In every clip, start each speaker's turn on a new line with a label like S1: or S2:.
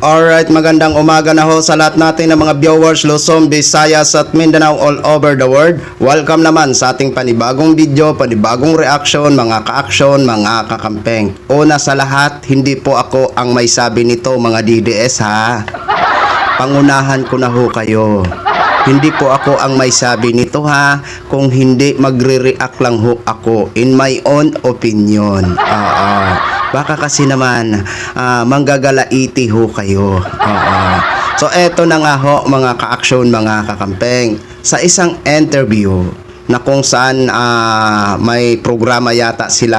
S1: Alright, magandang umaga na ho sa lahat natin ng mga viewers Luzon, Visayas at Mindanao all over the world. Welcome naman sa ating panibagong video, panibagong reaction, mga ka-action, mga kakampeng. Una sa lahat, hindi po ako ang may sabi nito mga DDS ha. Pangunahan ko na ho kayo. Hindi po ako ang may sabi nito ha. Kung hindi, magre-react lang ho ako in my own opinion. Baka kasi naman manggagalaiti ho kayo. So eto na nga ho mga ka-action, mga kakampeng. Sa isang interview na kung saan may programa yata sila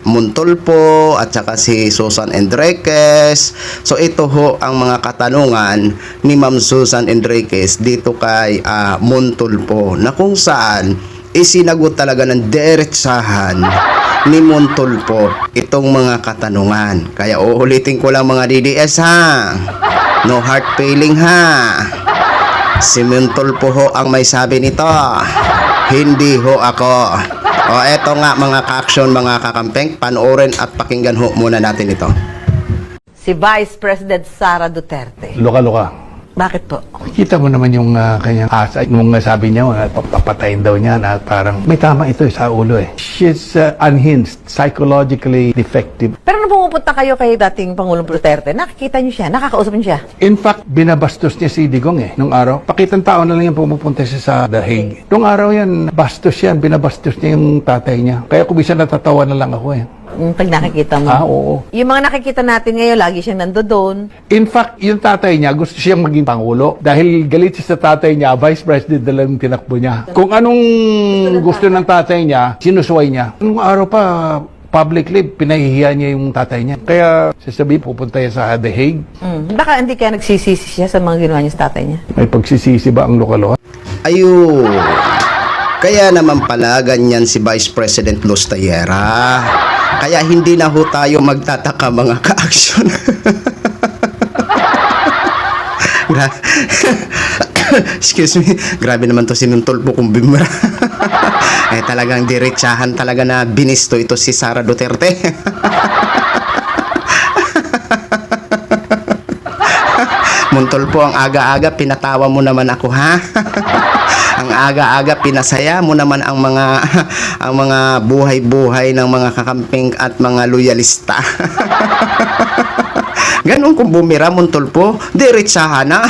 S1: Montulfo at saka si Susan Enriquez. So ito ho ang mga katanungan ni Ma'am Susan Enriquez dito kay Montulfo, na kung saan isinagot talaga ng diretsahan ni Montulfo itong mga katanungan. Kaya uulitin ko lang mga DDS ha. No hard feeling ha. Si Montulfo ho ang may sabi nito. Hindi ho ako. O eto nga mga ka-action, mga kakampeng, panoorin at pakinggan ho muna natin ito.
S2: Si Vice President Sara Duterte.
S3: Luka-luka.
S2: Bakit po?
S3: Kita mo naman yung kanyang asa. Nung sabi niya, papatayin daw niya na parang may tama ito sa ulo eh. She's unhinged, psychologically defective.
S2: Pero nung pumupunta kayo kay dating Pangulong Duterte, nakikita niyo siya, nakakausap niyo siya.
S3: In fact, binabastos niya si Digong eh. Nung araw, pakitang tao na lang yung pumupunta siya sa The Hague. Nung araw yan, bastos yan, binabastos niya yung tatay niya. Kaya kung bisa natatawa na lang ako eh.
S2: Pag nakikita mo.
S3: Oo.
S2: Yung mga nakikita natin ngayon, lagi siyang nandoon.
S3: In fact, yung tatay niya, gusto siyang maging Pangulo. Dahil galit siya sa tatay niya, Vice President na lang tinakbo niya. Kung anong gusto ng tatay niya, sinusuway niya. Nung araw pa, publicly, pinahihiya niya yung tatay niya. Kaya, sasabihin, pupunta niya sa The Hague.
S2: Baka hindi kaya nagsisisi siya sa mga ginawa niya sa tatay niya.
S3: May pagsisisi ba ang lokalo?
S1: Ayun. Kaya naman pala ganyan si Vice President Lustayera. Kaya hindi na ho tayo magtataka mga ka-action. Excuse me. Grabe naman to si Montulfo kung bimura. Talagang diretsahan talaga na binisto ito si Sara Duterte. Montulfo, ang aga-aga pinatawa mo naman ako ha. Ang aga-aga pinasaya mo naman ang mga buhay-buhay ng mga kakamping at mga loyalista. Ganon kung bumira Montulfo, diretsahan na.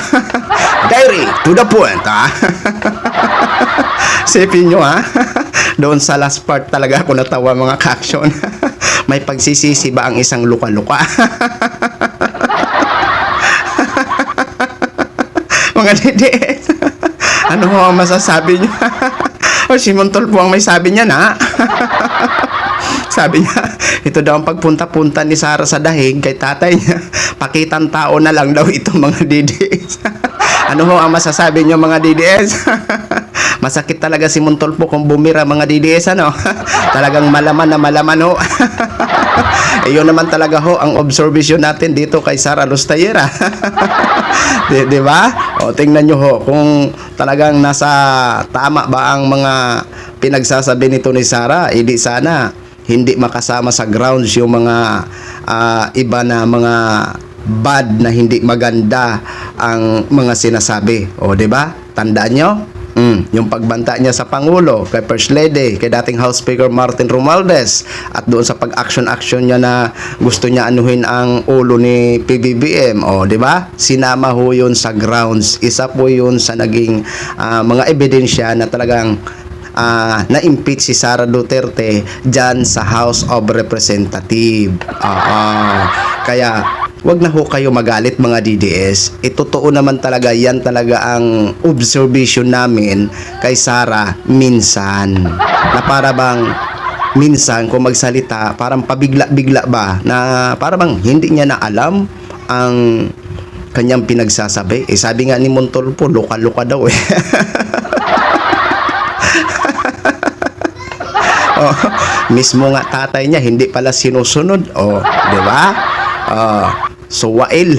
S1: Direct to the point ha. Sipin nyo ha. Doon sa last part talaga ako natawa mga ka-action. May pagsisisi ba ang isang luka-luka? Mga DDS, ano ho ang masasabi niya? O si Montulfo ang may sabi niya na. Sabi niya, ito daw ang pagpunta-punta ni Sara sa dahig kay tatay niya. Pakitang tao na lang daw ito mga DDS. Ano ho ang masasabi niyo mga DDS? Masakit talaga si Montulfo kung bumira mga DDS ano. Talagang malaman na malaman ho. Iyon naman talaga ho ang observation natin dito kay Sara Lustayera. Di ba? O tingnan nyo ho kung talagang nasa tama ba ang mga pinagsasabi nito ni Sara. Hindi sana hindi makasama sa grounds yung mga iba na mga bad na hindi maganda ang mga sinasabi. O di ba? Tandaan nyo? Yung pagbanta niya sa Pangulo, kay First Lady, kay dating House Speaker Martin Romualdez, at doon sa pag-action niya na gusto niya anuhin ang ulo ni PBBM, o di ba? Sinama ho yun sa grounds. Isa po yun sa naging mga ebidensya na talagang na-impeach si Sara Duterte dyan sa House of Representatives. Kaya wag na ho kayo magalit mga DDS. Totoo naman talaga, yan talaga ang observation namin kay Sara minsan. Na para bang minsan kung magsalita, parang pabigla-bigla ba na para bang hindi niya na alam ang kanyang pinagsasabi. Sabi nga ni Montulfo, luka-luka daw eh. Mismo nga tatay niya hindi pala sinusunod. Di ba? So wail.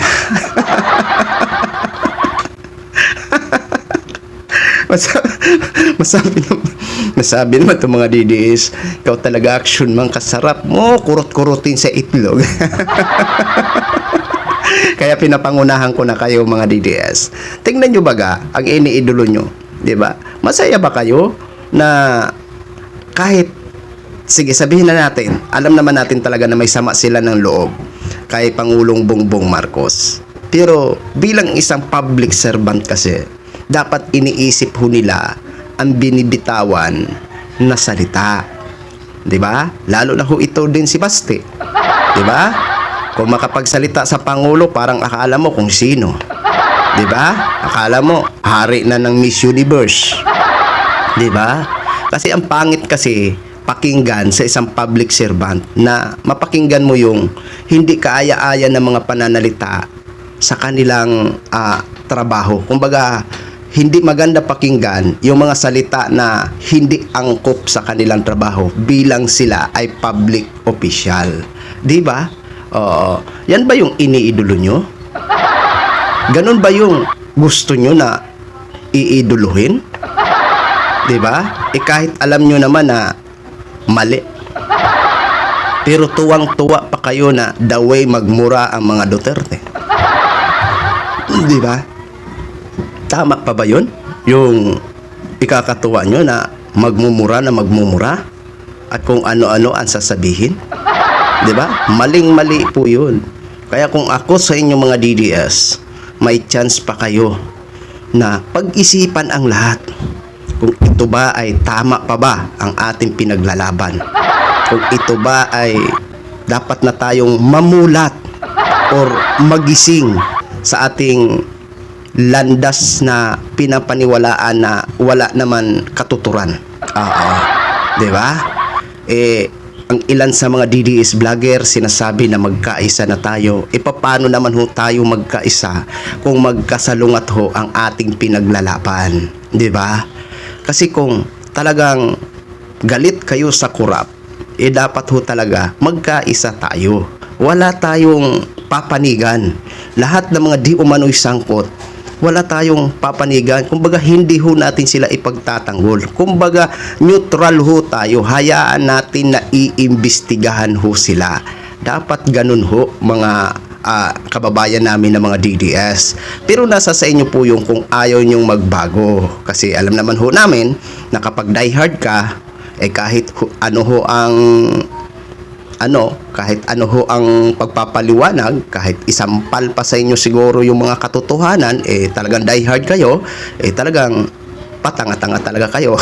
S1: Masabi naman itong mga DDS, ikaw talaga action man kasarap mo, kurot-kurutin sa itlog. Kaya pinapangunahan ko na kayo mga DDS. Tingnan nyo baga ang iniidolo nyo. Di ba? Masaya ba kayo na kahit, sige sabihin na natin, alam naman natin talaga na may sama sila ng loob kay Pangulong Bongbong Marcos. Pero bilang isang public servant kasi, dapat iniisip ho nila ang binibitawan na salita. 'Di ba? Lalo na ho ito din si Basti. 'Di ba? Kung makapagsalita sa Pangulo, parang akala mo kung sino. 'Di ba? Akala mo hari na ng Miss Universe. 'Di ba? Kasi ang pangit kasi pakinggan sa isang public servant na mapakinggan mo yung hindi kaaya-aya ng mga pananalita sa kanilang trabaho. Kumbaga, hindi maganda pakinggan yung mga salita na hindi angkop sa kanilang trabaho bilang sila ay public official. Di ba? Yan ba yung iniidolo nyo? Ganun ba yung gusto nyo na iiduluhin? Di ba? Kahit alam nyo naman na mali. Pero tuwang-tuwa pa kayo na the way magmura ang mga Duterte. Di ba? Tama pa ba yun? Yung ikakatuwa nyo na magmumura at kung ano-ano ang sasabihin? Di ba? Maling-mali po yun. Kaya kung ako sa inyo mga DDS, may chance pa kayo na pag-isipan ang lahat. Kung ito ba ay tama pa ba ang ating pinaglalaban? Kung ito ba ay dapat na tayong mamulat or magising sa ating landas na pinapaniwalaan na wala naman katuturan. Di ba? Ang ilan sa mga DDS vlogger sinasabi na magkaisa na tayo. Paano naman ho tayo magkaisa kung magkasalungat ho ang ating pinaglalaban? Di ba? Kasi kung talagang galit kayo sa kurap, dapat ho talaga magkaisa tayo. Wala tayong papanigan. Lahat ng mga di umano'y sangkot, wala tayong papanigan. Kumbaga, hindi ho natin sila ipagtatanggol. Kumbaga, neutral ho tayo. Hayaan natin na iimbestigahan ho sila. Dapat ganun ho, mga kababayan namin na mga DDS. Pero nasa sa inyo po yung kung ayaw nyong magbago. Kasi alam naman ho namin na kapag diehard ka, kahit ano ho ang pagpapaliwanag, kahit isampal pa sa inyo siguro yung mga katotohanan, talagang diehard kayo, talagang patanga-tanga talaga kayo.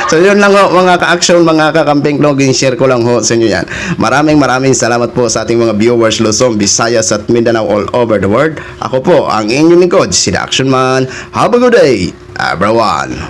S1: So yun lang ho mga ka-action, mga kakambing login, share ko lang ho sa inyo yan. Maraming salamat po sa ating mga viewers Luzon, Visayas at Mindanao all over the world. Ako po ang inyong lingkod, si The Action Man. Have a good day, everyone.